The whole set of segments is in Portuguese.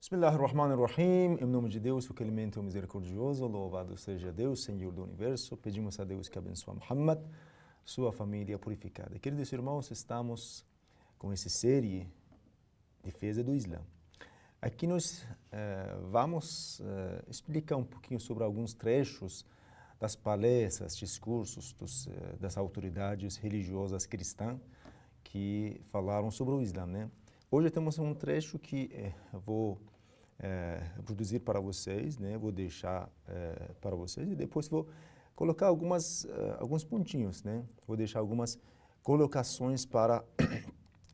Bismillahirrahmanirrahim, em nome de Deus, o clemente e o misericordioso, louvado seja Deus, Senhor do Universo. Pedimos a Deus que abençoe Muhammad, sua família purificada. Queridos irmãos, estamos com essa série Defesa do Islã. Aqui nós vamos explicar um pouquinho sobre alguns trechos das palestras, discursos das autoridades religiosas cristãs que falaram sobre o Islã, né? Hoje temos um trecho que vou produzir para vocês, né? Vou deixar para vocês e depois vou colocar alguns pontinhos, né? Vou deixar algumas colocações para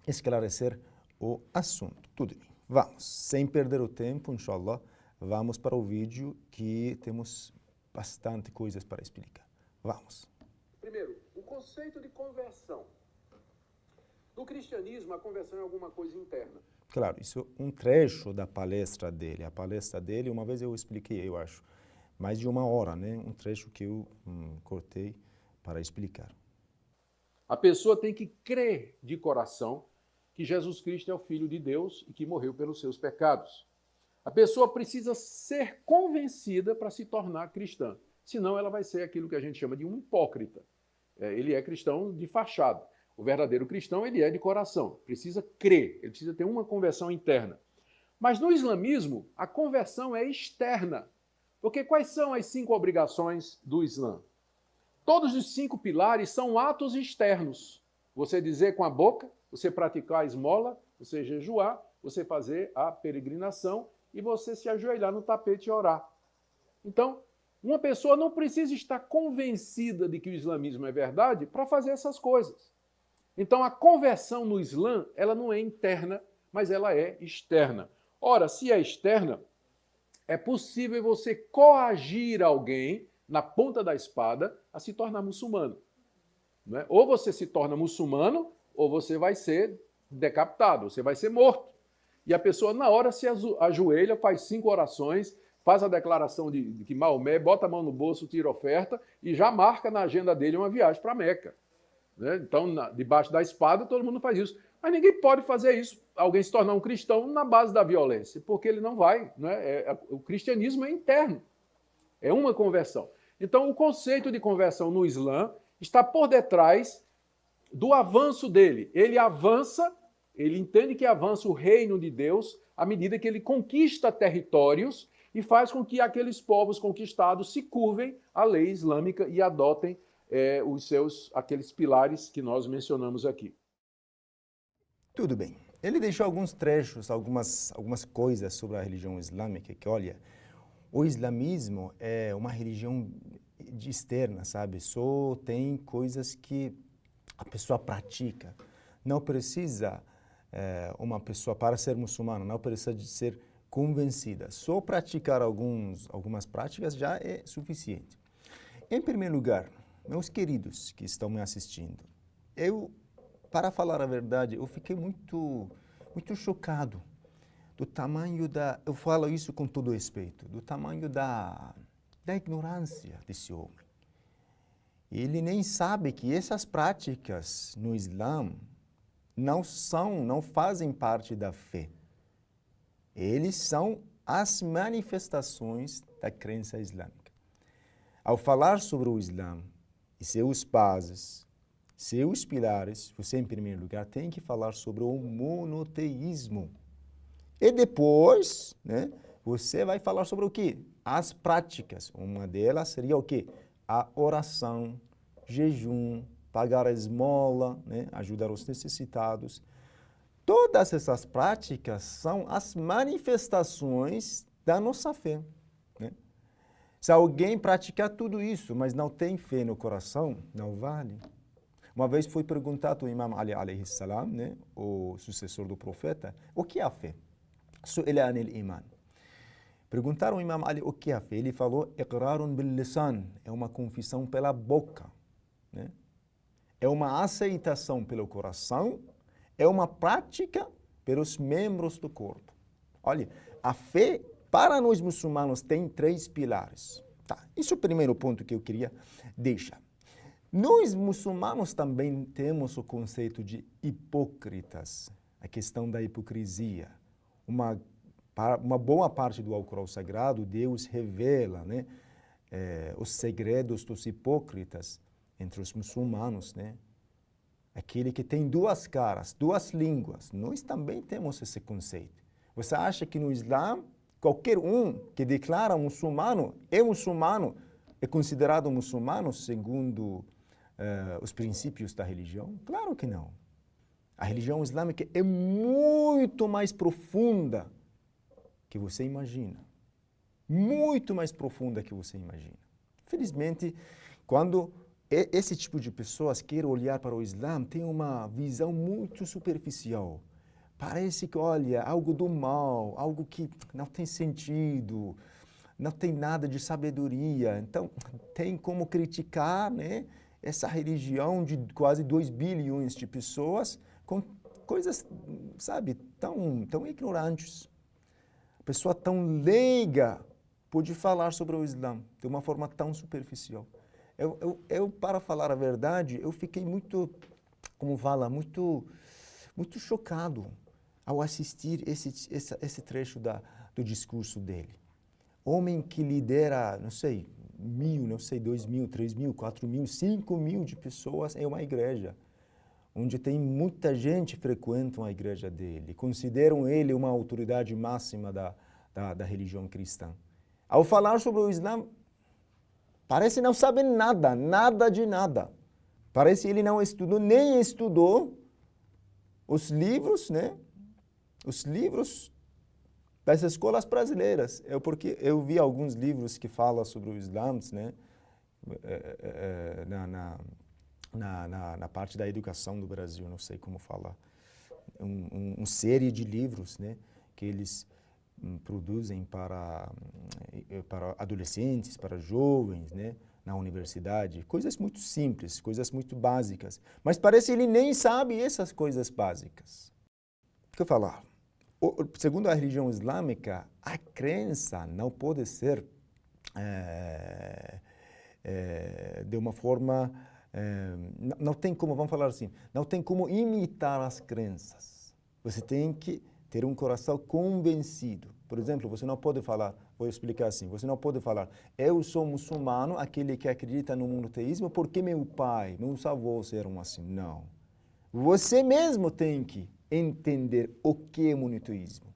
esclarecer o assunto. Tudo bem. Vamos, sem perder o tempo, inshallah, vamos para o vídeo que temos bastante coisas para explicar. Vamos. Primeiro, o conceito de conversão. No cristianismo, a conversão é alguma coisa interna. Claro, isso é um trecho da palestra dele. A palestra dele, uma vez eu expliquei, eu acho, mais de 1 hora, né? Um trecho que eu cortei para explicar. A pessoa tem que crer de coração que Jesus Cristo é o Filho de Deus e que morreu pelos seus pecados. A pessoa precisa ser convencida para se tornar cristã, senão ela vai ser aquilo que a gente chama de um hipócrita. Ele é cristão de fachada. O verdadeiro cristão, ele é de coração, precisa crer, ele precisa ter uma conversão interna. Mas no islamismo, a conversão é externa. Porque quais são as 5 obrigações do Islã? Todos os 5 pilares são atos externos. Você dizer com a boca, você praticar a esmola, você jejuar, você fazer a peregrinação e você se ajoelhar no tapete e orar. Então, uma pessoa não precisa estar convencida de que o islamismo é verdade para fazer essas coisas. Então, a conversão no Islã, ela não é interna, mas ela é externa. Ora, se é externa, é possível você coagir alguém na ponta da espada a se tornar muçulmano. Não é? Ou você se torna muçulmano, ou você vai ser decapitado, você vai ser morto. E a pessoa, na hora, se ajoelha, faz 5 orações, faz a declaração de que Maomé bota a mão no bolso, tira oferta e já marca na agenda dele uma viagem para Meca. Então, debaixo da espada, todo mundo faz isso. Mas ninguém pode fazer isso, alguém se tornar um cristão na base da violência, porque ele não vai. O cristianismo é interno, é uma conversão. Então, o conceito de conversão no Islã está por detrás do avanço dele. Ele avança, ele entende que avança o reino de Deus à medida que ele conquista territórios e faz com que aqueles povos conquistados se curvem à lei islâmica e adotem aqueles pilares que nós mencionamos aqui. Tudo bem. Ele deixou alguns trechos, algumas coisas sobre a religião islâmica, que olha, o islamismo é uma religião externa, sabe? Só tem coisas que a pessoa pratica. Não precisa uma pessoa, para ser muçulmano, não precisa de ser convencida. Só praticar algumas práticas já é suficiente. Em primeiro lugar, meus queridos que estão me assistindo, para falar a verdade, eu fiquei muito chocado do tamanho eu falo isso com todo respeito, do tamanho da ignorância desse homem. Ele nem sabe que essas práticas no Islã não fazem parte da fé. Eles são as manifestações da crença islâmica. Ao falar sobre o Islã e seus bases, seus pilares, você, em primeiro lugar, tem que falar sobre o monoteísmo. E depois, né, você vai falar sobre o quê? As práticas. Uma delas seria o quê? A oração, jejum, pagar a esmola, né, ajudar os necessitados. Todas essas práticas são as manifestações da nossa fé. Né? Se alguém praticar tudo isso, mas não tem fé no coração, não vale. Uma vez foi perguntado ao Imam Ali alayhi salam, né, o sucessor do profeta, o que é a fé? Su'ila anil iman. Perguntaram ao Imam Ali o que é a fé. Ele falou, iqrarun bil lisan, é uma confissão pela boca. Né? É uma aceitação pelo coração, é uma prática pelos membros do corpo. Olha, a fé para nós muçulmanos tem 3 pilares. Tá, esse é o primeiro ponto que eu queria deixar. Nós muçulmanos também temos o conceito de hipócritas, a questão da hipocrisia, uma Para uma boa parte do Alcorão Sagrado, Deus revela, né, os segredos dos hipócritas entre os muçulmanos, né? Aquele que tem duas caras, duas línguas. Nós também temos esse conceito. Você acha que no Islã, qualquer um que declara muçulmano, é considerado muçulmano segundo os princípios da religião? Claro que não. A religião islâmica é muito mais profunda que você imagina. Muito mais profunda que você imagina. Infelizmente, quando esse tipo de pessoas quer olhar para o Islã, tem uma visão muito superficial. Parece que, olha, algo do mal, algo que não tem sentido, não tem nada de sabedoria. Então, tem como criticar, né, essa religião de quase 2 bilhões de pessoas com coisas, sabe, tão ignorantes. A pessoa tão leiga pode falar sobre o Islã de uma forma tão superficial. Eu, para falar a verdade, eu fiquei muito, como fala, muito chocado ao assistir esse trecho do discurso dele. Homem que lidera, não sei, 1.000, não sei, 2.000, 3.000, 4.000, 5.000 de pessoas em uma igreja, onde tem muita gente que frequenta a igreja dele, consideram ele uma autoridade máxima da religião cristã. Ao falar sobre o Islã, parece não saber nada de nada. Parece que ele não estudou, nem estudou os livros, né? Os livros das escolas brasileiras. Porque eu vi alguns livros que falam sobre o Islã, né? Na parte da educação do Brasil, não sei como falar. Uma série de livros, né? Que eles produzem para adolescentes, para jovens, né, na universidade, coisas muito simples, coisas muito básicas. Mas parece que ele nem sabe essas coisas básicas. O que eu falar? Segundo a religião islâmica, a crença não pode ser de uma forma... não tem como, vamos falar assim, não tem como imitar as crenças. Você tem que ter um coração convencido. Por exemplo, você não pode falar, vou explicar assim, você não pode falar, eu sou muçulmano, aquele que acredita no monoteísmo, porque meu pai, meus avós eram assim. Não. Você mesmo tem que entender o que é monoteísmo.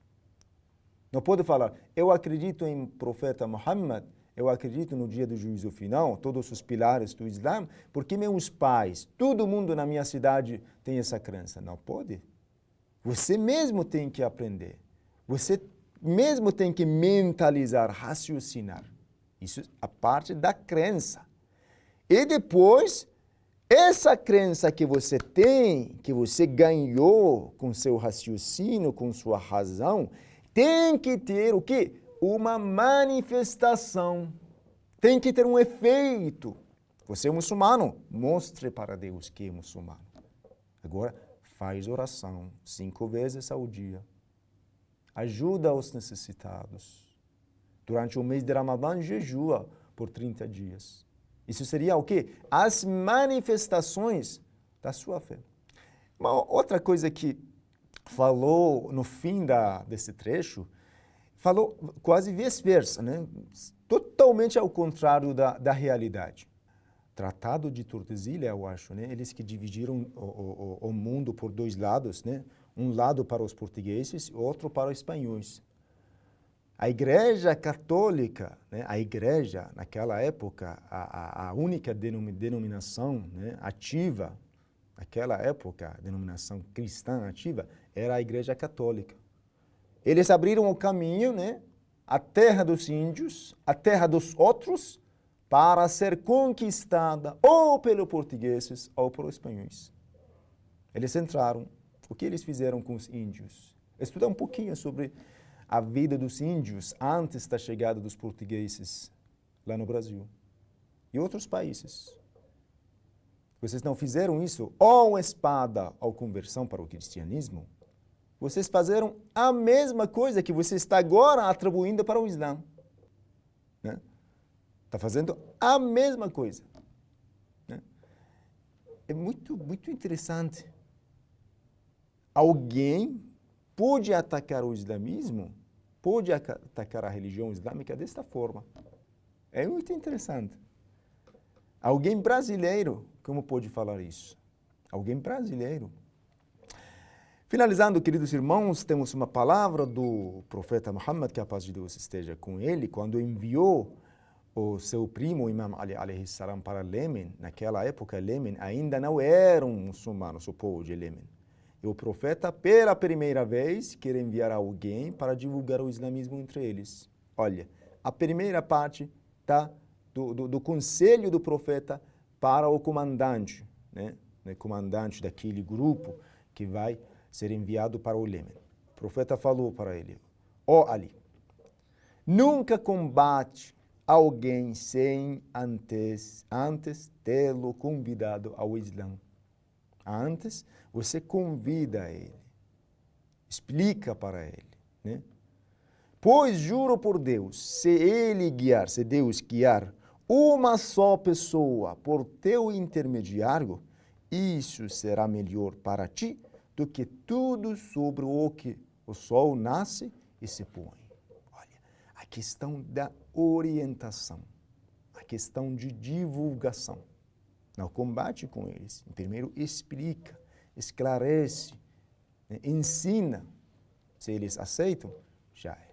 Não pode falar, eu acredito em profeta Muhammad, eu acredito no dia do juízo final, todos os pilares do Islã, porque meus pais, todo mundo na minha cidade tem essa crença. Não pode. Você mesmo tem que aprender. Você mesmo tem que mentalizar, raciocinar. Isso é a parte da crença. E depois, essa crença que você tem, que você ganhou com seu raciocínio, com sua razão, tem que ter o quê? Uma manifestação. Tem que ter um efeito. Você é muçulmano, mostre para Deus que é muçulmano. Agora, faz oração 5 vezes ao dia. Ajuda os necessitados. Durante o mês de Ramadã, jejua por 30 dias. Isso seria o quê? As manifestações da sua fé. Uma outra coisa que falou no fim desse trecho, falou quase vice-versa, né? Totalmente ao contrário da realidade. Tratado de Tordesilhas, eu acho, né? Eles que dividiram o mundo por 2 lados, né? Um lado para os portugueses e outro para os espanhóis. A Igreja Católica, né? A Igreja, naquela época, a única denominação, né, ativa, naquela época, a denominação cristã ativa, era a Igreja Católica. Eles abriram o caminho, né? A terra dos índios, a terra dos outros, para ser conquistada ou pelos portugueses ou pelos espanhóis. Eles entraram. O que eles fizeram com os índios? Estudar um pouquinho sobre a vida dos índios antes da chegada dos portugueses lá no Brasil e outros países. Vocês não fizeram isso ou espada ou conversão para o cristianismo? Vocês fizeram a mesma coisa que você está agora atribuindo para o Islã. Né? Está fazendo a mesma coisa. Né? É muito interessante. Alguém pode atacar o islamismo pode atacar a religião islâmica desta forma. É muito interessante. Alguém brasileiro, como pode falar isso? Alguém brasileiro. Finalizando, queridos irmãos, temos uma palavra do profeta Muhammad, que a paz de Deus esteja com ele, quando enviou o seu primo, Imam Ali alayhi salam, para Iêmen. Naquela época, Iêmen ainda não era um muçulmano, o povo de Iêmen. E o profeta, pela primeira vez, quer enviar alguém para divulgar o islamismo entre eles. Olha, a primeira parte do conselho do profeta para o comandante, né? O comandante daquele grupo que vai ser enviado para o Iêmen. O profeta falou para ele: ó Ali, nunca combate alguém sem antes tê-lo convidado ao Islã. Antes, você convida ele, explica para ele, né? Pois juro por Deus, se Deus guiar uma só pessoa por teu intermediário, isso será melhor para ti do que tudo sobre o que o sol nasce e se põe. Olha, a questão da orientação, a questão de divulgação. Não combate com eles. Primeiro explica, esclarece, né? Ensina. Se eles aceitam, já é.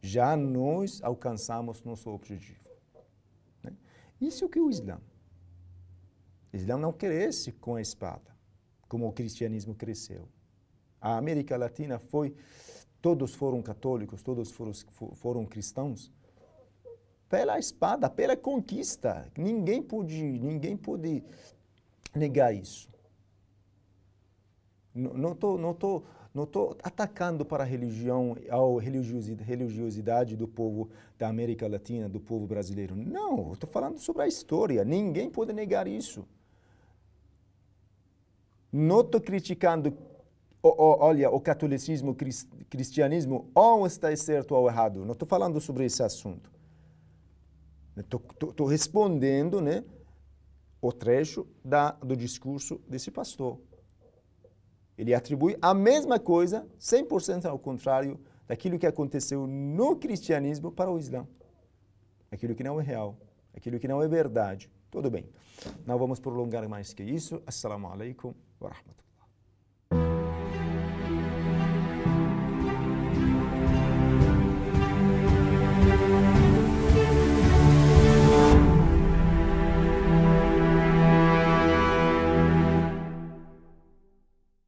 Já nós alcançamos nosso objetivo, né? Isso é o que o Islã. O Islã não cresce com a espada, como o cristianismo cresceu. A América Latina todos foram católicos, todos foram cristãos, pela espada, pela conquista. Ninguém pode negar isso. Não estou atacando para a religião, a religiosidade do povo da América Latina, do povo brasileiro. Não, estou falando sobre a história. Ninguém pode negar isso. Não estou criticando, olha, o catolicismo, o cristianismo, ou está certo ou errado. Não estou falando sobre esse assunto. Estou respondendo, né, o trecho do discurso desse pastor. Ele atribui a mesma coisa, 100% ao contrário, daquilo que aconteceu no cristianismo para o Islã. Aquilo que não é real, aquilo que não é verdade. Tudo bem. Não vamos prolongar mais que isso. Assalamu alaikum wa rahmatullahi.